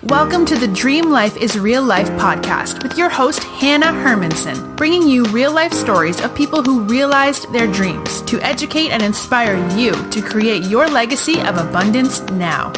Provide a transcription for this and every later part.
Welcome to the Dream Life is Real Life podcast with your host, Hannah Hermanson, bringing you real-life stories of people who realized their dreams to educate and inspire you to create your legacy of abundance now.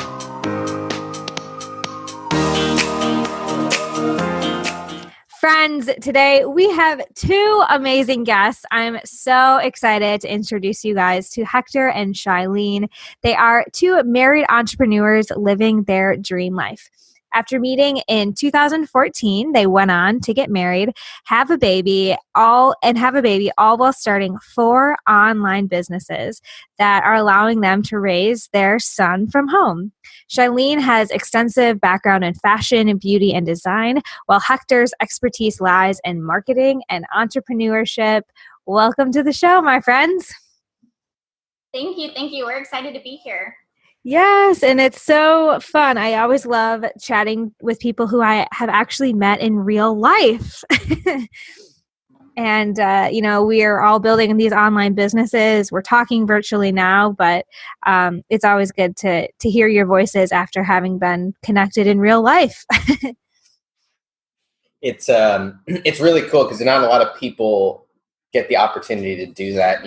Friends, today we have two amazing guests. I'm so excited to introduce you guys to Hector and Shylean. They are two married entrepreneurs living their dream life. After meeting in 2014, they went on to get married, have a baby, all while starting 4 online businesses that are allowing them to raise their son from home. Shylean has extensive background in fashion and beauty and design, while Hector's expertise lies in marketing and entrepreneurship. Welcome to the show, my friends. Thank you. We're excited to be here. Yes, and it's so fun. I always love chatting with people who I have actually met in real life. And, we are all building these online businesses. We're talking virtually now, but it's always good to hear your voices after having been connected in real life. It's really cool because not a lot of people get the opportunity to do that.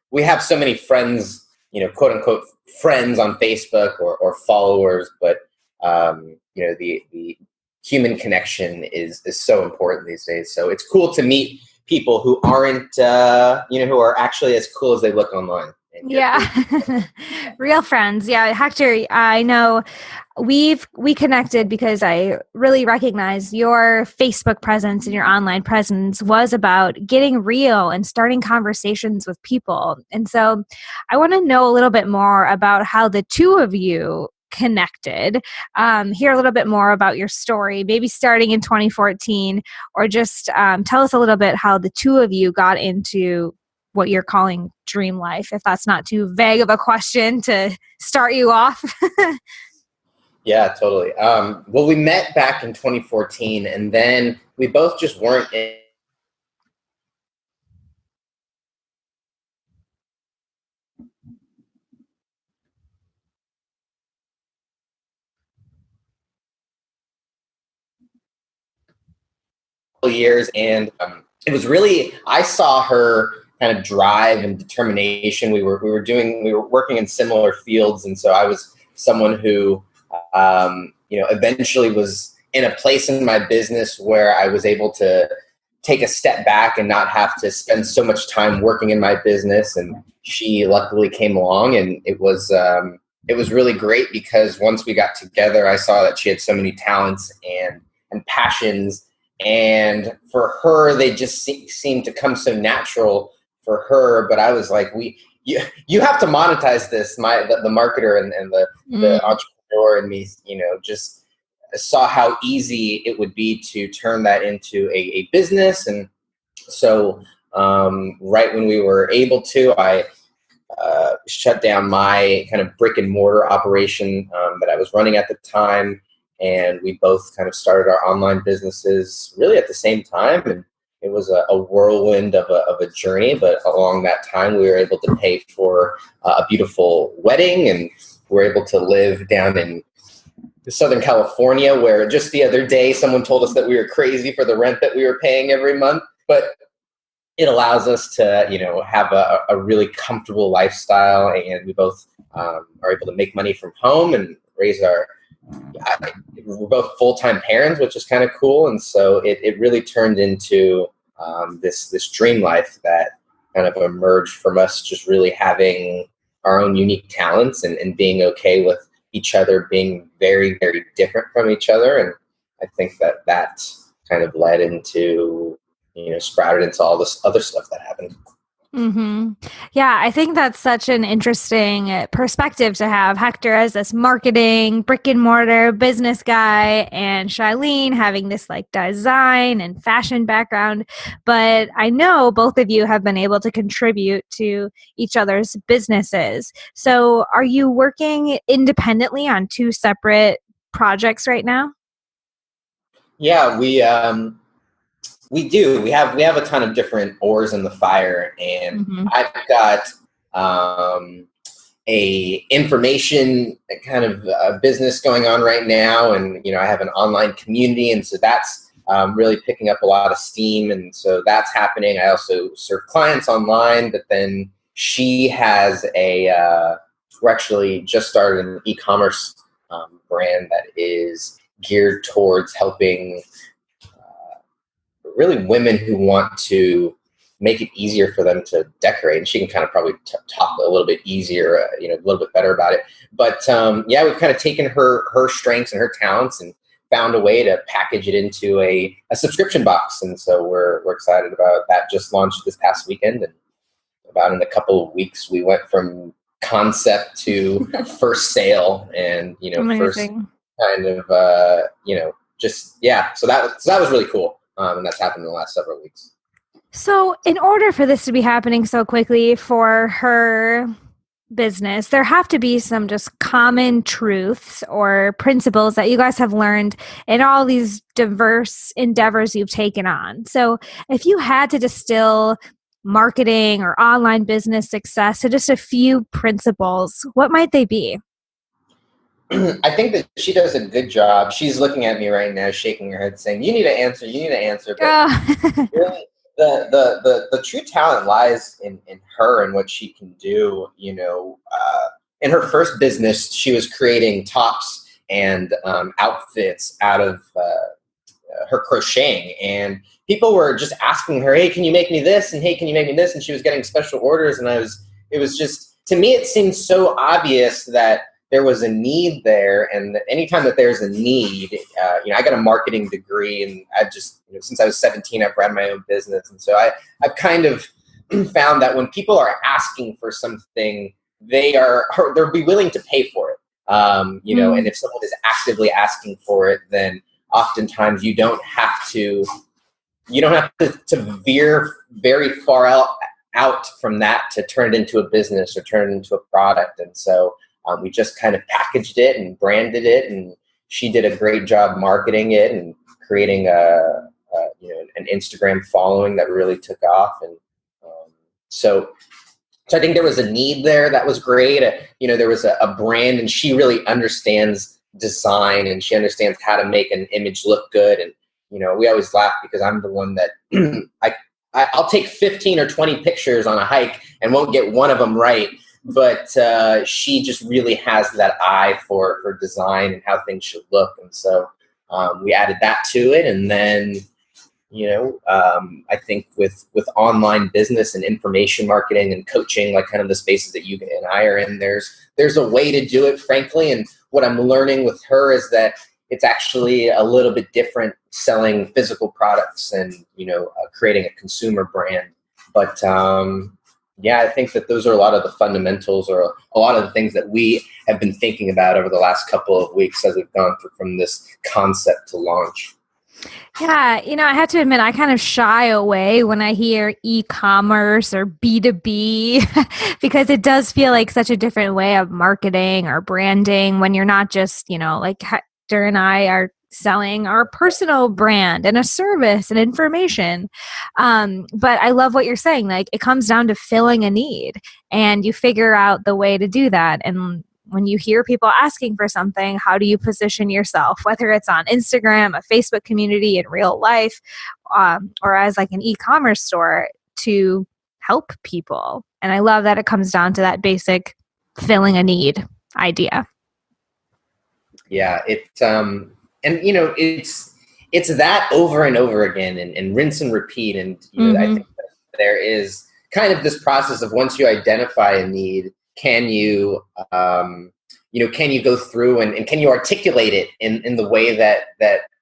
We have so many friends, quote unquote friends on Facebook or followers, but the human connection is so important these days. So it's cool to meet people who aren't who are actually as cool as they look online. Yeah. Real friends. Yeah. Hector, I know we connected because I really recognize your Facebook presence and your online presence was about getting real and starting conversations with people. And so I want to know a little bit more about how the two of you connected, hear a little bit more about your story, maybe starting in 2014, or just tell us a little bit how the two of you got into what you're calling dream life, if that's not too vague of a question to start you off. Yeah, totally. Well, we met back in 2014, and then we both just weren't in years, and it was really, I saw her kind of drive and determination. We were working in similar fields, and so I was someone who eventually was in a place in my business where I was able to take a step back and not have to spend so much time working in my business. And she luckily came along, and it was really great because once we got together, I saw that she had so many talents and passions. And for her, they just seemed to come so natural for her. But I was like, you have to monetize this. The marketer and the entrepreneur in me, just saw how easy it would be to turn that into a business. And so right when we were able to, I shut down my kind of brick and mortar operation that I was running at the time. And we both kind of started our online businesses really at the same time. And it was a whirlwind of a journey. But along that time, we were able to pay for a beautiful wedding. And we were able to live down in Southern California, where just the other day, someone told us that we were crazy for the rent that we were paying every month. But it allows us to, have a really comfortable lifestyle. And we both are able to make money from home and raise we're both full-time parents, which is kind of cool. And so it really turned into this dream life that kind of emerged from us just really having our own unique talents and being okay with each other being very, very different from each other. And I think that kind of led into, sprouted into all this other stuff that happened. Mm-hmm. Yeah, I think that's such an interesting perspective to have. Hector as this marketing, brick and mortar business guy, and Shylean having this like design and fashion background. But I know both of you have been able to contribute to each other's businesses. So are you working independently on 2 separate projects right now? Yeah, we do. We have a ton of different oars in the fire, and I've got a information kind of business going on right now, and I have an online community, and so that's really picking up a lot of steam, and so that's happening. I also serve clients online, but then she has we're actually just started an e-commerce brand that is geared towards helping really women who want to make it easier for them to decorate. And she can kind of probably talk a little bit easier, a little bit better about it. But we've kind of taken her strengths and her talents and found a way to package it into a subscription box. And so we're excited about that. Just launched this past weekend, and about in a couple of weeks, we went from concept to first sale, and Amazing. first kind of So that was really cool, and that's happened in the last several weeks. So in order for this to be happening so quickly for her business, there have to be some just common truths or principles that you guys have learned in all these diverse endeavors you've taken on. So if you had to distill marketing or online business success to just a few principles, what might they be? I think that she does a good job. She's looking at me right now, shaking her head, saying, "You need to answer. You need to answer." But really, the true talent lies in her and what she can do. In her first business, she was creating tops and outfits out of her crocheting, and people were just asking her, "Hey, can you make me this?" and "Hey, can you make me this?" and she was getting special orders, and it was just, to me, it seemed so obvious that there was a need there, and that anytime that there's a need, I got a marketing degree, and I've just, since I was 17, I've run my own business, and so I've kind of found that when people are asking for something, they'll be willing to pay for it, and if someone is actively asking for it, then oftentimes you don't have to veer very far out from that to turn it into a business or turn it into a product, and so. We just kind of packaged it and branded it, and she did a great job marketing it and creating an Instagram following that really took off. And so I think there was a need there that was great. There was a brand, and she really understands design, and she understands how to make an image look good. And we always laugh because I'm the one that I'll take 15 or 20 pictures on a hike and won't get one of them right. But she just really has that eye for design and how things should look. And so we added that to it. And then, I think with online business and information marketing and coaching, like kind of the spaces that you and I are in, there's a way to do it, frankly. And what I'm learning with her is that it's actually a little bit different selling physical products and, creating a consumer brand. But I think that those are a lot of the fundamentals, or a lot of the things that we have been thinking about over the last couple of weeks as we've gone through from this concept to launch. Yeah, I have to admit, I kind of shy away when I hear e-commerce or B2B because it does feel like such a different way of marketing or branding when you're not just, like Hector and I are selling our personal brand and a service and information. But I love what you're saying. Like, it comes down to filling a need, and you figure out the way to do that. And when you hear people asking for something, how do you position yourself, whether it's on Instagram, a Facebook community, in real life, or as like an e-commerce store, to help people. And I love that it comes down to that basic filling a need idea. Yeah, it's that over and over again, and rinse and repeat. And I think that there is kind of this process of, once you identify a need, can you go through and can you articulate it in the way that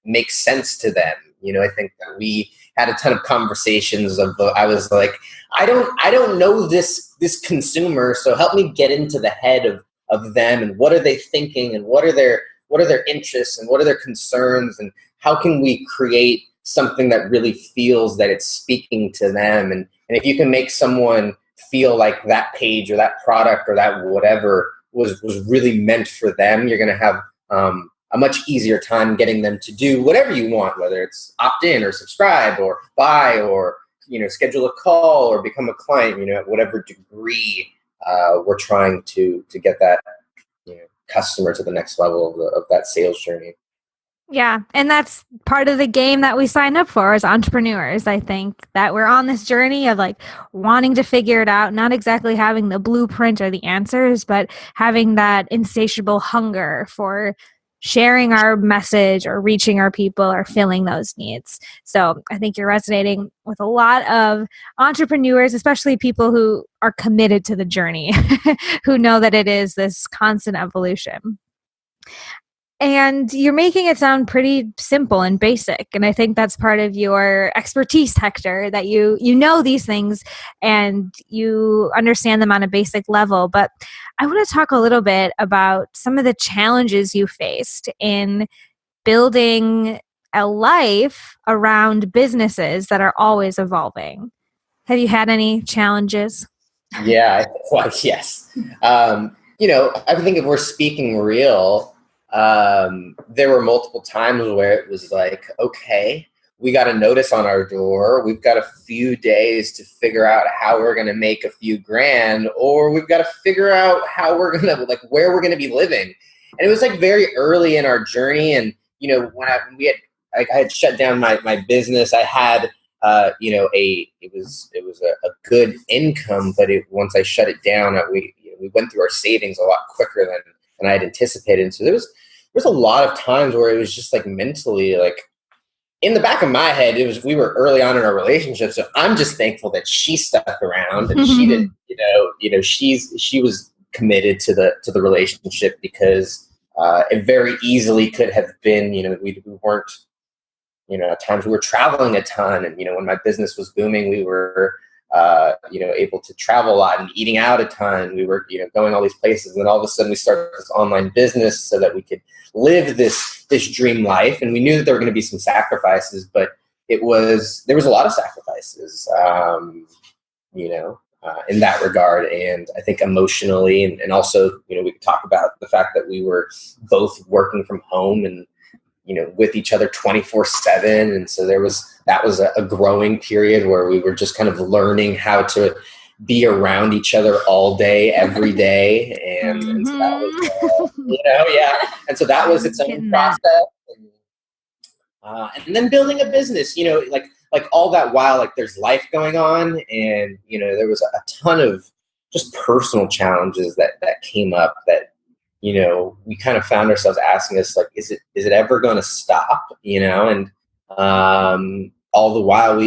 makes sense to them? I think that we had a ton of conversations I was like, I don't know this consumer, so help me get into the head of them, and what are they thinking, and what are their interests, and what are their concerns, and how can we create something that really feels that it's speaking to them. And if you can make someone feel like that page or that product or that whatever was really meant for them, you're going to have a much easier time getting them to do whatever you want, whether it's opt in or subscribe or buy or schedule a call or become a client, at whatever degree we're trying to get that customer to the next level of that sales journey. Yeah. And that's part of the game that we sign up for as entrepreneurs. I think that we're on this journey of like wanting to figure it out, not exactly having the blueprint or the answers, but having that insatiable hunger for sharing our message or reaching our people or filling those needs. So I think you're resonating with a lot of entrepreneurs, especially people who are committed to the journey, who know that it is this constant evolution. And you're making it sound pretty simple and basic. And I think that's part of your expertise, Hector, that you know these things and you understand them on a basic level. But I want to talk a little bit about some of the challenges you faced in building a life around businesses that are always evolving. Have you had any challenges? Yeah, well, yes. I think if we're speaking real, there were multiple times where it was like, okay, we got a notice on our door. We've got a few days to figure out how we're going to make a few grand, or we've got to figure out how we're going to, like, where we're going to be living. And it was like very early in our journey. And, I had shut down my business. I had, it was a good income, but once I shut it down, we went through our savings a lot quicker than I had anticipated. And so there was a lot of times where it was just like mentally, like in the back of my head, we were early on in our relationship. So I'm just thankful that she stuck around and she didn't, she was committed to the relationship, because it very easily could have been, we weren't, at times we were traveling a ton, and, when my business was booming, we were, able to travel a lot and eating out a ton. We were, going all these places, and all of a sudden we started this online business so that we could live this dream life. And we knew that there were going to be some sacrifices, but there was a lot of sacrifices, in that regard. And I think emotionally, and also, we could talk about the fact that we were both working from home and, with each other 24/7. And so that was a growing period where we were just kind of learning how to be around each other all day, every day. And so that was, yeah. And so that was its own process. And then building a business, like all that while, like there's life going on. And, there was a ton of just personal challenges that came up that, we kind of found ourselves asking us, like, is it ever going to stop? And all the while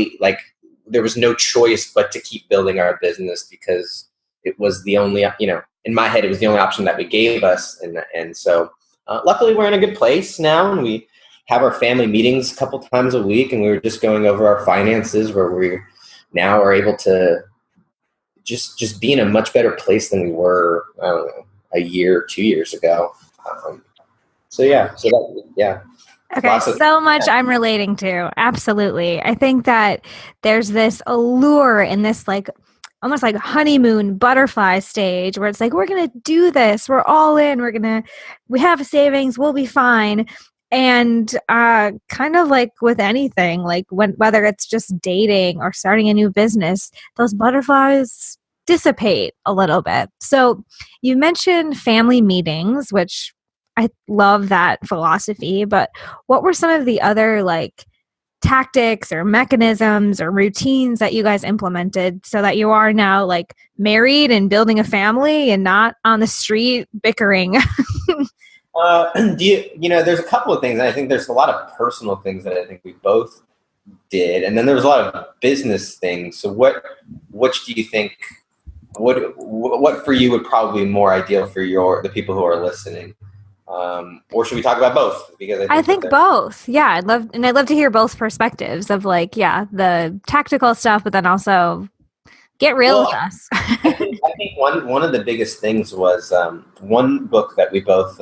there was no choice but to keep building our business, because it was the only, in my head, it was the only option that we gave us. And so luckily we're in a good place now, and we have our family meetings a couple times a week, and we were just going over our finances, where we now are able to just be in a much better place than we were, I don't know, a year, 2 years ago. Yeah. Okay, so much I'm relating to. Absolutely. I think that there's this allure in this, like, almost like honeymoon butterfly stage, where it's like, we're going to do this. We're all in. We have savings. We'll be fine. And kind of like with anything, like whether it's just dating or starting a new business, those butterflies dissipate a little bit. So you mentioned family meetings, which I love that philosophy, but what were some of the other like tactics or mechanisms or routines that you guys implemented so that you are now like married and building a family and not on the street bickering? There's a couple of things, and I think there's a lot of personal things that I think we both did, and then there was a lot of business things. So which do you think, what for you would probably be more ideal for the people who are listening? Or should we talk about both? Because I think both. Yeah, I'd love to hear both perspectives of like, yeah, the tactical stuff, but then also get real with us. I think one of the biggest things was one book that we both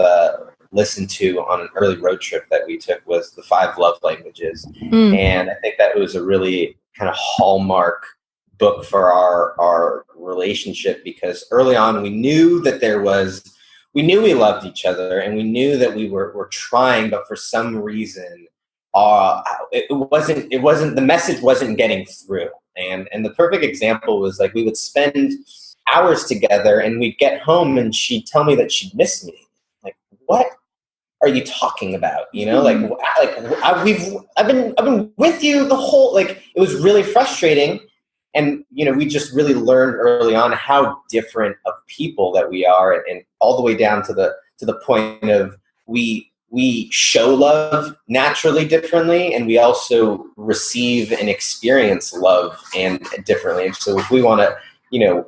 listened to on an early road trip that we took was The 5 Love Languages. And I think that was a really kind of hallmark book for our relationship, because early on we knew that we knew we loved each other, and we knew that we were trying, but for some reason it wasn't the message wasn't getting through. And the perfect example was, like, we would spend hours together, and we'd get home and she'd tell me that she'd miss me. Like, what are you talking about? You know, I've been with you the whole, like, it was really frustrating. And, you know, we just really learned early on how different of people that we are, and all the way down to the point of we show love naturally differently, and we also receive and experience love and differently. And so if we want to, you know,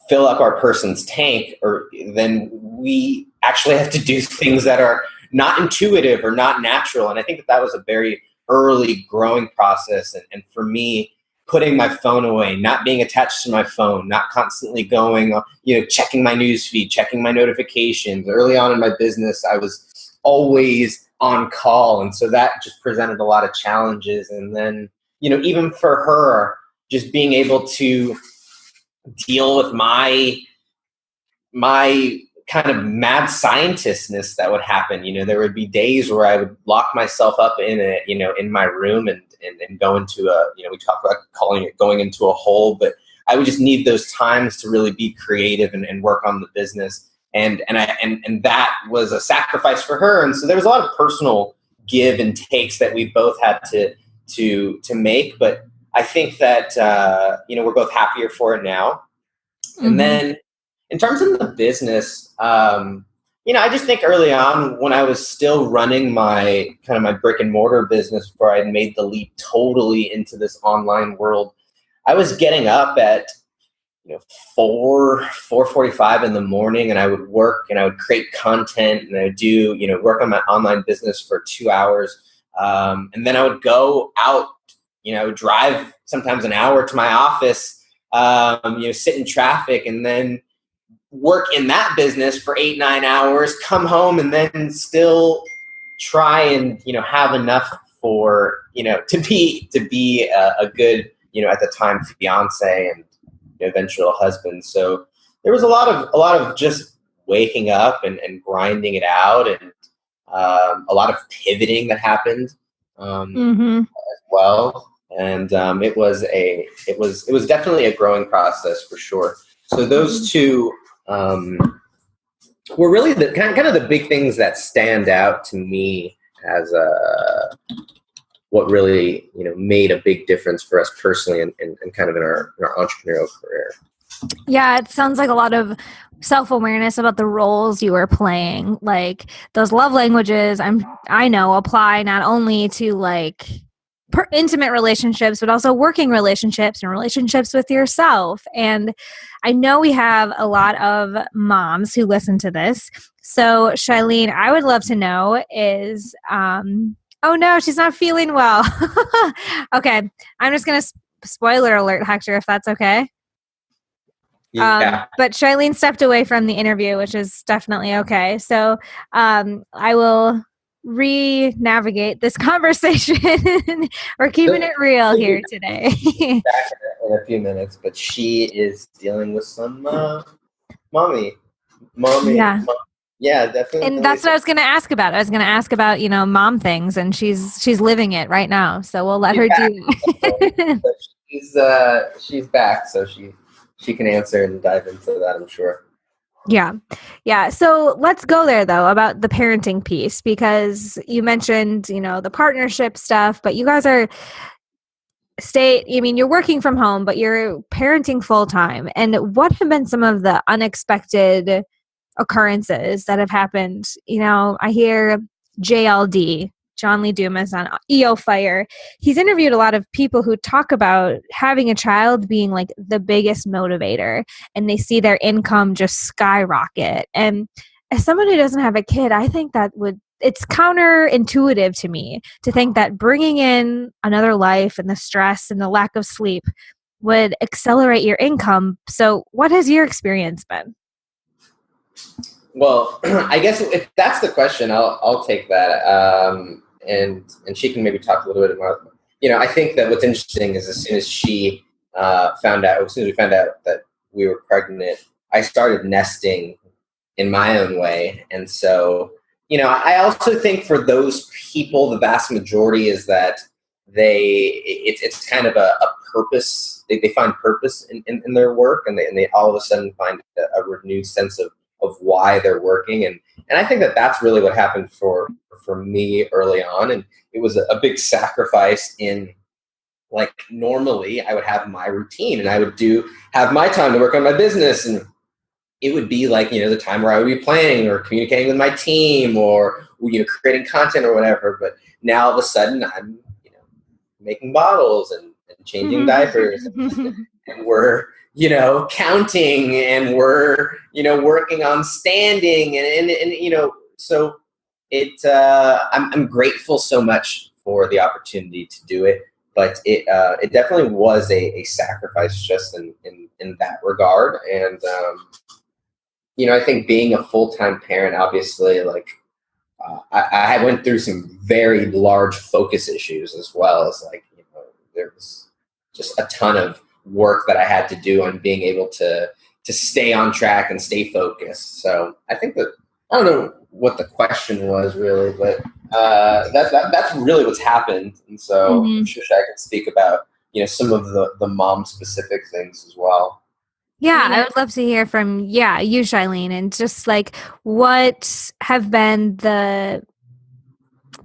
fill up our person's tank, or then we actually have to do things that are not intuitive or not natural. And I think that was a very early growing process. And for me, putting my phone away, not being attached to my phone, not constantly going, you know, checking my news feed, checking my notifications. Early on in my business, I was always on call. And so that just presented a lot of challenges. And then, you know, even for her, just being able to deal with my kind of mad scientistness that would happen. You know, there would be days where I would lock myself up in my room and go into we talk about calling it going into a hole, but I would just need those times to really be creative and work on the business. And that was a sacrifice for her. And so there was a lot of personal give and takes that we both had to make. But I think that, we're both happier for it now. Mm-hmm. And then in terms of the business, I just think early on when I was still running my brick and mortar business before I had made the leap totally into this online world, I was getting up at 4:45 in the morning, and I would work and I would create content and I would do, work on my online business for 2 hours. And then I would go out, I would drive sometimes an hour to my office, sit in traffic and then work in that business for 8-9 hours, come home and then still try and, have enough for, to be a good, at the time fiance and eventual husband. So there was a lot of just waking up and grinding it out, and a lot of pivoting that happened as well. And it was definitely a growing process for sure. So those two were really the kind of the big things that stand out to me as what really made a big difference for us personally and kind of in our entrepreneurial career. Yeah, it sounds like a lot of self-awareness about the roles you were playing. Like those love languages, I know apply not only to like intimate relationships, but also working relationships and relationships with yourself. And I know we have a lot of moms who listen to this. So Shylean, I would love to know is, oh no, she's not feeling well. Okay. I'm just going to spoiler alert, Hector, if that's okay. Yeah. But Shylean stepped away from the interview, which is definitely okay. So I will re-navigate this conversation. We're keeping it real here today. Back in a few minutes, but she is dealing with some mommy. Yeah. Yeah, definitely. And that's what I was going to ask about. I was going to ask about, mom things, and she's living it right now. So we'll let her do it. She's back, so she can answer and dive into that, I'm sure. Yeah. Yeah. So let's go there though about the parenting piece, because you mentioned, the partnership stuff, but you guys are you're working from home, but you're parenting full time. And what have been some of the unexpected occurrences that have happened? I hear JLD, John Lee Dumas on EO Fire. He's interviewed a lot of people who talk about having a child being like the biggest motivator, and they see their income just skyrocket. And as someone who doesn't have a kid, I think it's counterintuitive to me to think that bringing in another life and the stress and the lack of sleep would accelerate your income. So what has your experience been? Well, I guess if that's the question, I'll take that. And she can maybe talk a little bit more. I think that what's interesting is as soon as we found out that we were pregnant, I started nesting in my own way. And so, I also think for those people, the vast majority is that it's kind of a purpose. They find purpose in their work, and they all of a sudden find a renewed sense of why they're working. And I think that's really what happened for me early on. And it was a big sacrifice in, like, normally I would have my routine and I would have my time to work on my business, and it would be like, the time where I would be planning or communicating with my team or, creating content or whatever. But now all of a sudden I'm, making bottles and changing diapers and we're, counting, and we're, working on standing and so I'm grateful so much for the opportunity to do it, but it definitely was a sacrifice just in that regard. And, I think being a full-time parent, obviously, like, I went through some very large focus issues, as well as, like, there was just a ton of work that I had to do on being able to stay on track and stay focused. So I think that, I don't know what the question was really, but that's really what's happened. And so I'm sure I can speak about, some of the mom specific things as well. Yeah, I would love to hear from you, Shylean, and just like what have been the,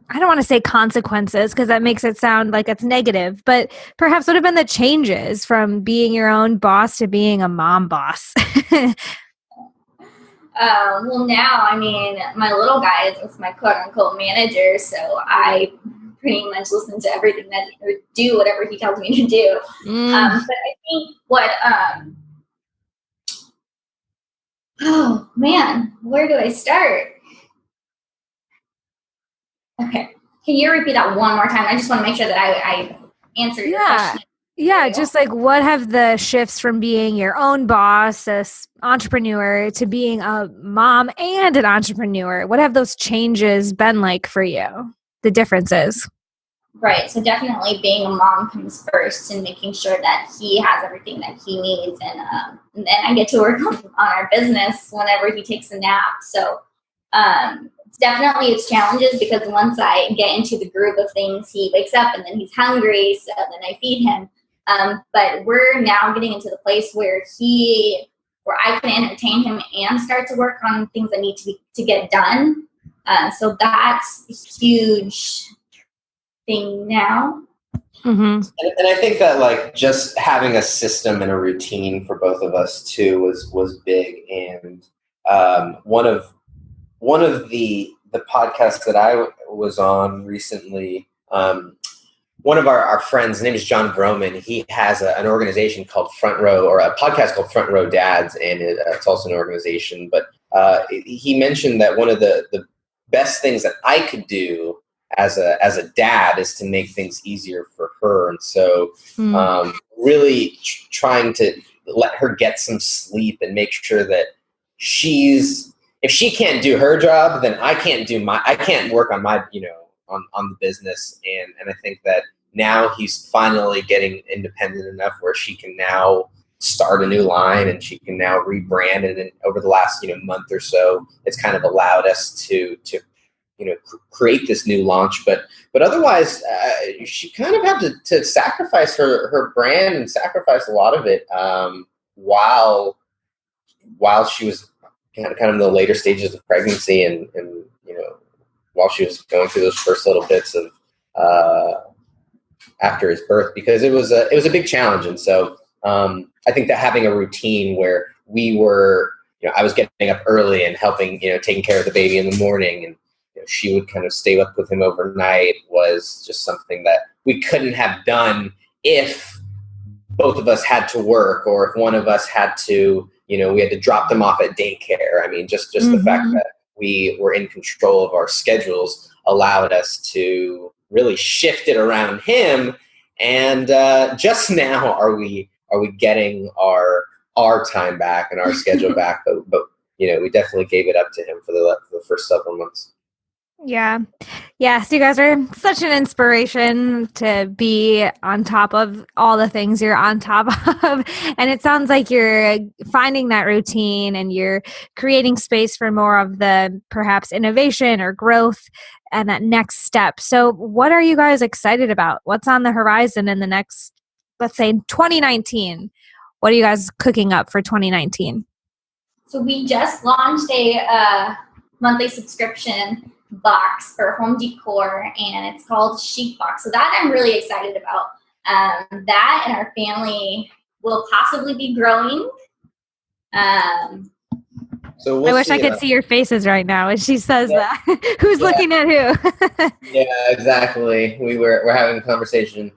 I don't want to say consequences because that makes it sound like it's negative, but perhaps what have been the changes from being your own boss to being a mom boss? Well, now, I mean, my little guy is my quote unquote manager, so I pretty much listen to everything or do whatever he tells me to do. But I think oh man, where do I start? Okay. Can you repeat that one more time? I just want to make sure that I answer your question. Yeah, just like what have the shifts from being your own boss, an entrepreneur, to being a mom and an entrepreneur? What have those changes been like for you? The differences? Right. So definitely being a mom comes first, and making sure that he has everything that he needs. And then I get to work on our business whenever he takes a nap. So definitely it's challenges, because once I get into the groove of things, he wakes up and then he's hungry. So then I feed him. But we're now getting into the place where I can entertain him and start to work on things that need to get done. So that's a huge thing now. Mm-hmm. And I think that, like, just having a system and a routine for both of us too was big. And one of the podcasts that I was on recently, one of our friends, his name is John Vroman. He has an organization called Front Row, or a podcast called Front Row Dads, and it's also an organization. But he mentioned that one of the best things that I could do as a dad is to make things easier for her. And so really trying to let her get some sleep and make sure that if she can't do her job, then I can't work on my, on the business. And I think that now he's finally getting independent enough where she can now start a new line, and she can now rebrand. And over the last, month or so, it's kind of allowed us to create this new launch. But otherwise, she kind of had to sacrifice her brand and sacrifice a lot of it while she was kind of in the later stages of pregnancy, and while she was going through those first little bits of after his birth, because it was a big challenge. And so I think that having a routine where we were, I was getting up early and helping, taking care of the baby in the morning, and she would kind of stay up with him overnight, was just something that we couldn't have done if both of us had to work, or if one of us had to, we had to drop them off at daycare. I mean, just the fact that we were in control of our schedules allowed us to really shift it around him. And just now are we getting our time back and our schedule back, but we definitely gave it up to him for the first several months. Yeah. Yes, you guys are such an inspiration to be on top of all the things you're on top of. And it sounds like you're finding that routine and you're creating space for more of the perhaps innovation or growth and that next step. So, what are you guys excited about? What's on the horizon in the next, let's say, 2019? What are you guys cooking up for 2019? So we just launched a monthly subscription box for home decor, and it's called Chic Box. So that I'm really excited about. That and our family will possibly be growing. So we'll I wish see, I could see your faces right now as she says that. Who's looking at who? Yeah, exactly. We're having a conversation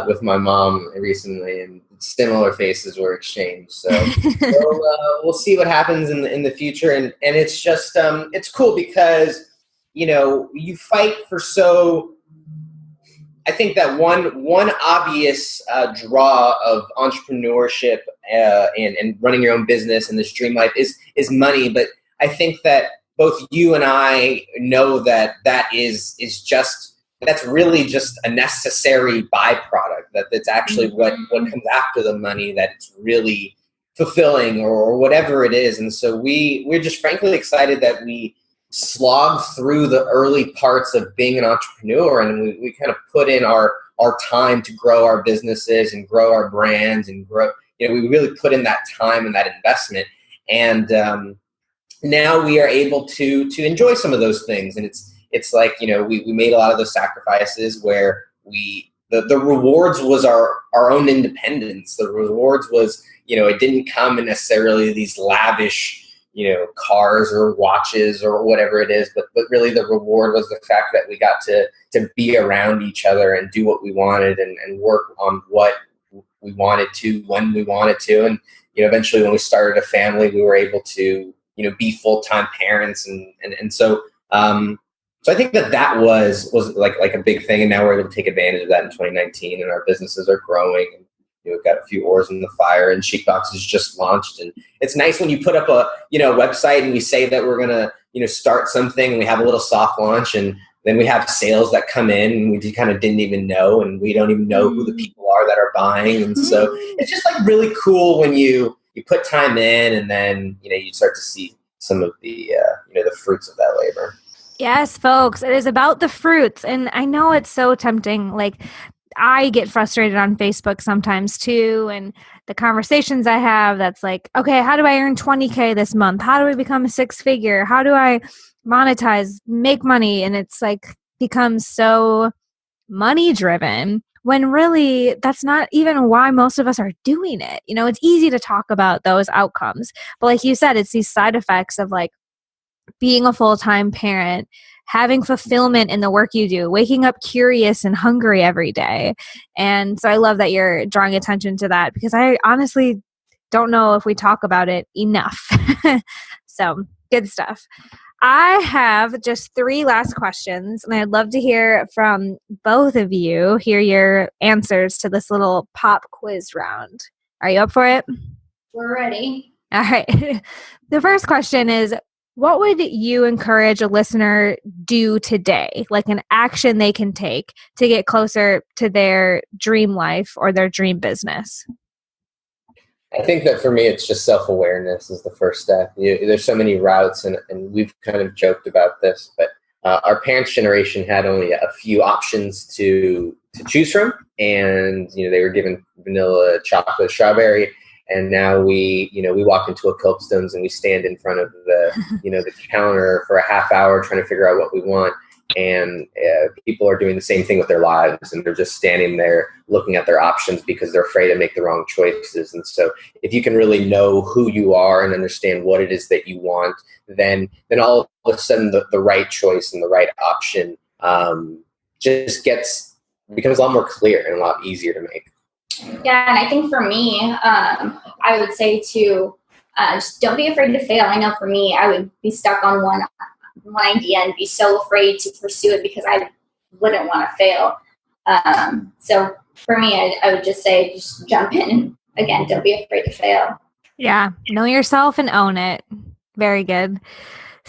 with my mom recently, and similar faces were exchanged. So we'll see what happens in the future, and it's just it's cool because you fight for so. I think that one obvious draw of entrepreneurship and running your own business and this dream life is money, but I think that both you and I know that that's really just a necessary byproduct. That's actually what comes after the money. That it's really fulfilling or whatever it is. And so we're just frankly excited that we slogged through the early parts of being an entrepreneur, and we kind of put in our time to grow our businesses and grow our brands and grow. We really put in that time and that investment, and now we are able to enjoy some of those things. And it's like we made a lot of those sacrifices where the rewards was our own independence. The rewards was it didn't come in necessarily these lavish cars or watches or whatever it is, but really the reward was the fact that we got to be around each other and do what we wanted and work on what we wanted to when we wanted to. And eventually when we started a family, we were able to be full-time parents, and so I think that was like a big thing, and now we're able to take advantage of that in 2019, and our businesses are growing. And we've got a few oars in the fire, and Chicbox is just launched. And it's nice when you put up a website and we say that we're gonna start something, and we have a little soft launch, and then we have sales that come in, and we kind of didn't even know, and we don't even know who the people are that are buying. And so it's just like really cool when you put time in, and then you start to see some of the the fruits of that labor. Yes, folks, it is about the fruits. And I know it's so tempting. Like, I get frustrated on Facebook sometimes too. And the conversations I have, that's like, okay, how do I earn 20K this month? How do I become a six figure? How do I monetize, make money? And it's like becomes so money driven when really that's not even why most of us are doing it. It's easy to talk about those outcomes, but like you said, it's these side effects of like being a full-time parent, having fulfillment in the work you do, waking up curious and hungry every day. And so I love that you're drawing attention to that, because I honestly don't know if we talk about it enough. So good stuff. I have just 3 last questions, and I'd love to hear from both of you, hear your answers to this little pop quiz round. Are you up for it? We're ready. All right. The first question is, what would you encourage a listener do today, like an action they can take to get closer to their dream life or their dream business? I think that for me, it's just self-awareness is the first step. There's so many routes, and we've kind of joked about this, but our parents' generation had only a few options to choose from, and they were given vanilla, chocolate, strawberry. And now we walk into a Copstone's and we stand in front of the, the counter for a half hour trying to figure out what we want. And people are doing the same thing with their lives, and they're just standing there looking at their options because they're afraid to make the wrong choices. And so if you can really know who you are and understand what it is that you want, then all of a sudden the right choice and the right option becomes a lot more clear and a lot easier to make. Yeah, and I think for me, I would say to just don't be afraid to fail. I know for me, I would be stuck on one idea and be so afraid to pursue it because I wouldn't want to fail. So for me, I would just say just jump in, and again, don't be afraid to fail. Yeah, know yourself and own it. Very good.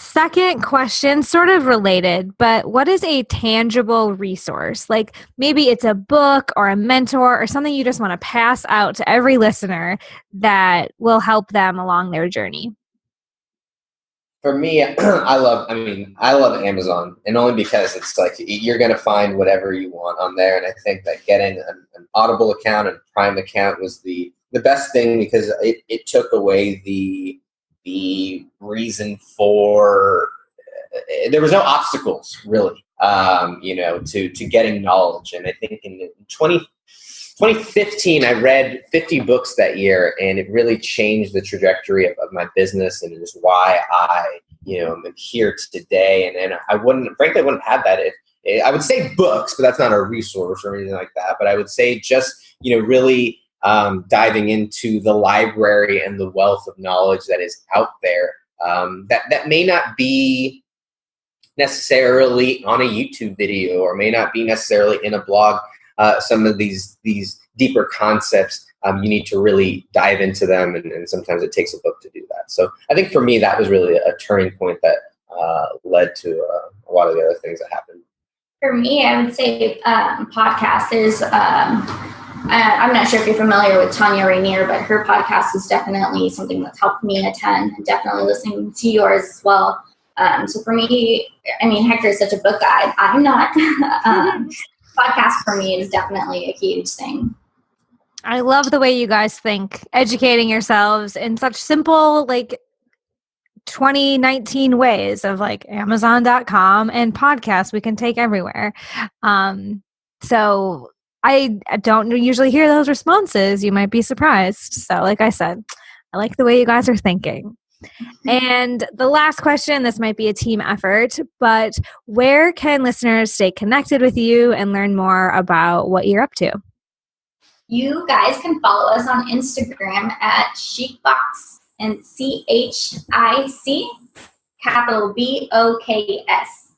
Second question, sort of related, but what is a tangible resource? Like maybe it's a book or a mentor or something you just want to pass out to every listener that will help them along their journey. For me, I love Amazon, and only because it's like you're going to find whatever you want on there. And I think that getting an Audible account and Prime account was the best thing, because it took away the reason for there was no obstacles really, to getting knowledge. And I think in 2015, I read 50 books that year, and it really changed the trajectory of my business, and it is why I, am here today. And I wouldn't have that if I would say books, but that's not a resource or anything like that. But I would say just, really diving into the library and the wealth of knowledge that is out there, that may not be necessarily on a YouTube video or may not be necessarily in a blog. Some of these deeper concepts, you need to really dive into them, and sometimes it takes a book to do that. So I think for me, that was really a turning point that led to a lot of the other things that happened. For me, I would say podcast. There's I'm not sure if you're familiar with Tanya Rainier, but her podcast is definitely something that's helped me a ton, and definitely listening to yours as well. So for me, Hector is such a book guy. I'm not. Podcast for me is definitely a huge thing. I love the way you guys think, educating yourselves in such simple, 2019 ways of Amazon.com and podcasts we can take everywhere. So I don't usually hear those responses. You might be surprised. So like I said, I like the way you guys are thinking. And the last question, this might be a team effort, but where can listeners stay connected with you and learn more about what you're up to? You guys can follow us on Instagram at Chicbox, and CHIC, capital BOKS.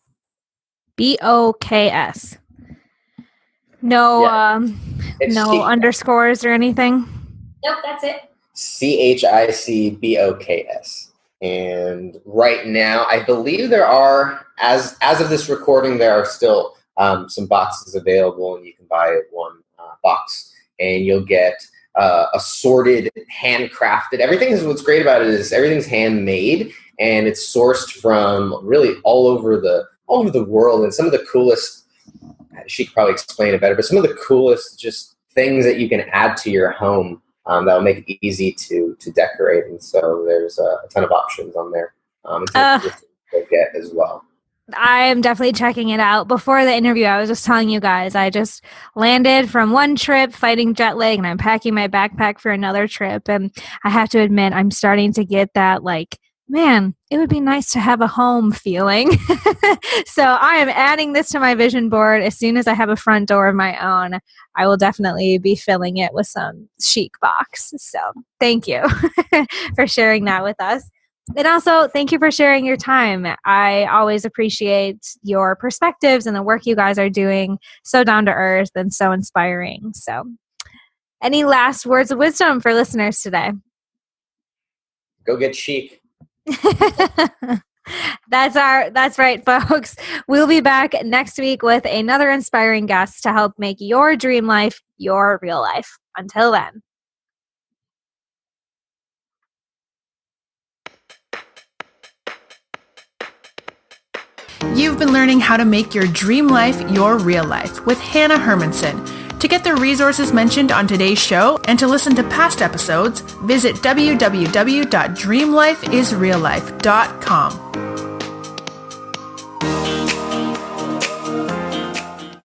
BOKS. No, no underscores or anything? Nope, that's it. CHICBOKS. And right now, I believe there are, as of this recording, there are still some boxes available, and you can buy one box, and you'll get assorted, handcrafted. What's great about it is everything's handmade, and it's sourced from really all over the world. And some of the coolest, she could probably explain it better, but some of the coolest just things that you can add to your home that will make it easy to decorate. And so there's a ton of options on there to get as well. I am definitely checking it out. Before the interview, I was just telling you guys, I just landed from one trip fighting jet lag, and I'm packing my backpack for another trip. And I have to admit, I'm starting to get that man, it would be nice to have a home feeling. So I am adding this to my vision board. As soon as I have a front door of my own, I will definitely be filling it with some chic box. So thank you for sharing that with us. And also, thank you for sharing your time. I always appreciate your perspectives and the work you guys are doing. So down to earth and so inspiring. So any last words of wisdom for listeners today? Go get chic. That's right, folks. We'll be back next week with another inspiring guest to help make your dream life your real life. Until then. You've been learning how to make your dream life your real life with Hannah Hermanson. To get the resources mentioned on today's show and to listen to past episodes, visit www.dreamlifeisreallife.com.